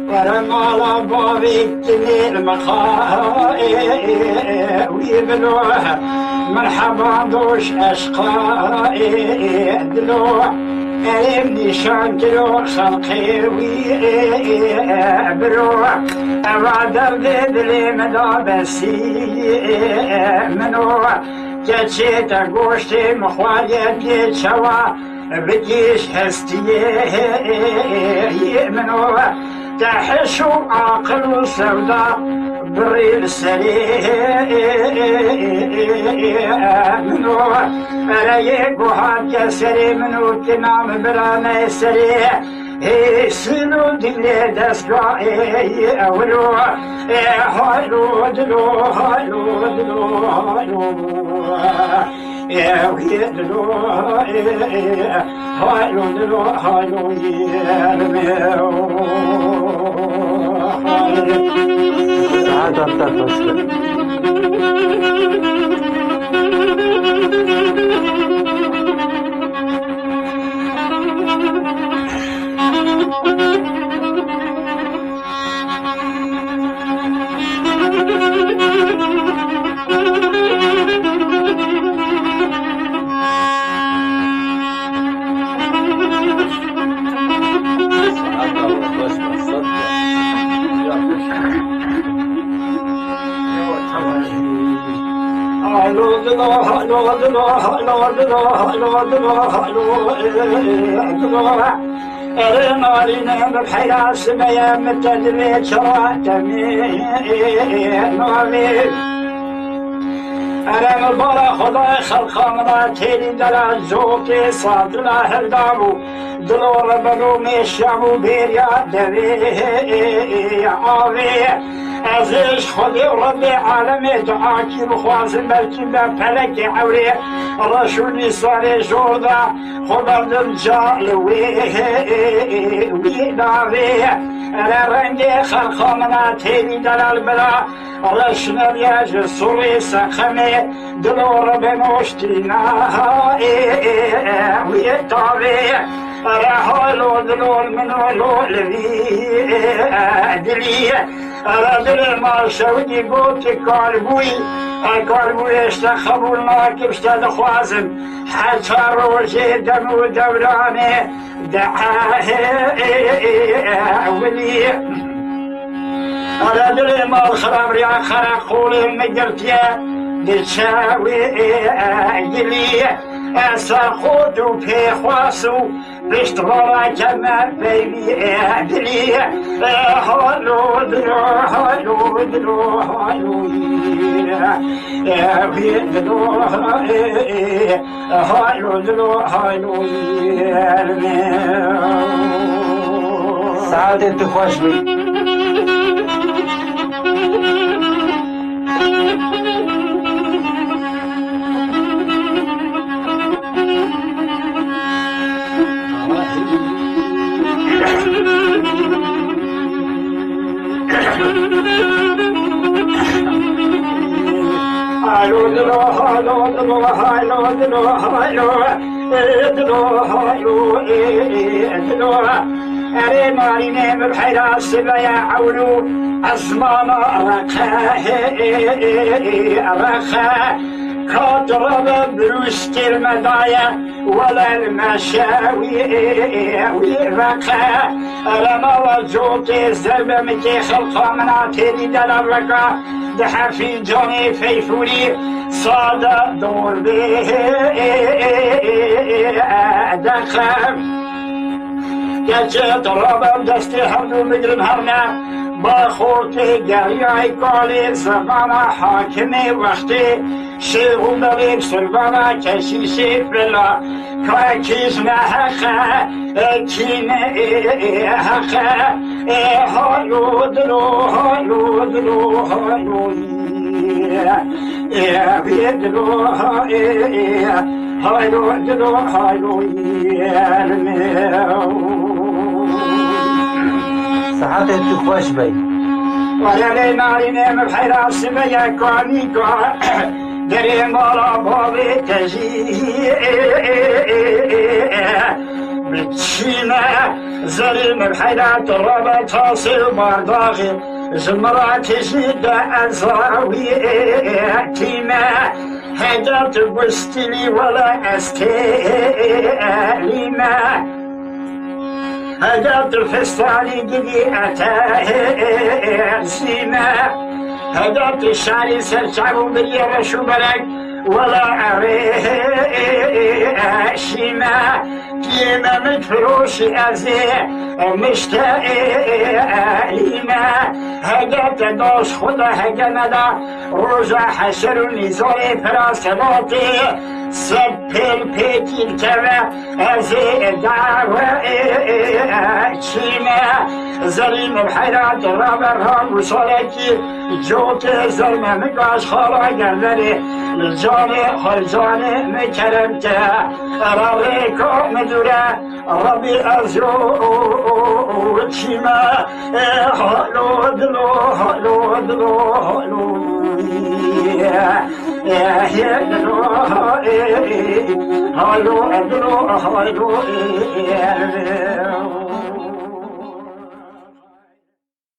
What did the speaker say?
ورمى لبابي تنير مخائي ويبلوها مرحبا دوش أشقائي دلوح ابني شانكلو خلقي ويبلوح أبادر دلي مدابسي منوح جتشيت أقوشتي مخواليتي شوا بديش هستيه منوح تحشو عقل سوداء بريل سريع منو عليك وحاج سريع منو تنام برانا سريع سنو دلي دسقائي أولو هايلو دلو هايلو دلو هايلو يا ويدلو هايلو دلو هايلو يرميو ساعات أبتك نارينا بحياة سمية متدري شراتمي أنا مبارا خدای خلقا مراتیلی دل زوتی صادلا هردامو دلور بنو میشمو بیریا دوی آوی ازش خودی رب عالمی دعا کی بخوازم بلکی به پلک عوری رسولی ساری جودا خدا دل جالوی وی داوی أنا رنجي خلقا مناتيني دلال بلا رشنا الياج سوري سخمي دلور بنوشتينا ويطابي رحولو دلول منو لولوي دلي دل ما شودي بوتي كاربوي كاربوي اشتخبول ناكب اشتاد خوازم حتى روجي دمو دوراني ولي أنا دلي ما الخراب ريا خرق خولي مجرتيا دلشاوي جلي أساقود وفي خواسو بيشتغل كما بيبي دلي هالو دلو هالو دلو هالو دلو هالو دلو هالو ساعات انت خوش بي أري ماريني ببحيرة سبايا عولو أزمان رخا كاترب بروست المدايا ولا المشاوي ويرقا لما وجوتي زرب مكي خلقا مناتيني دلرقا دحفي جوني فيفولي صادا دور بي دخم كجت رابم دستي حمدو مجرم هرنا باخورتي قريعي قالي زمان حاكمي وقتي شيخو بغيب سلوانا كشيشي بلا كاكيز نحقا كين حقا هايو دلو هايو دلو هايو بيدلو هايو دلو هايو ساعات انت خوش بي ويا لي ناري نيم بحيرة سبيا كواني دری مالا بابی تجی بچینه زریم الحیرات رابع تاصیل بارداغی زمراتشی دا ازاوی تیمه هدات بستنی ولا استلیمه هدات الفستاني قدي أتازيمة هدات الشعري سرشعب بريا شبرك ولا عريشيمة كيما متفروش أزي مشتاقيمة هدات دوش خدا هجمدا روجا حشر نزول فراسلاتي سبل بيتي الكرة أزي دعوة شيمة زريم الحيرات الرابر وصولتي جوت زلمة مقاش خالا قلبري للجاني خلجاني مكرمته رابيكو مدورة ربي أزو شيمة هلو دلو هلو دلو هلو هلو دلو هلو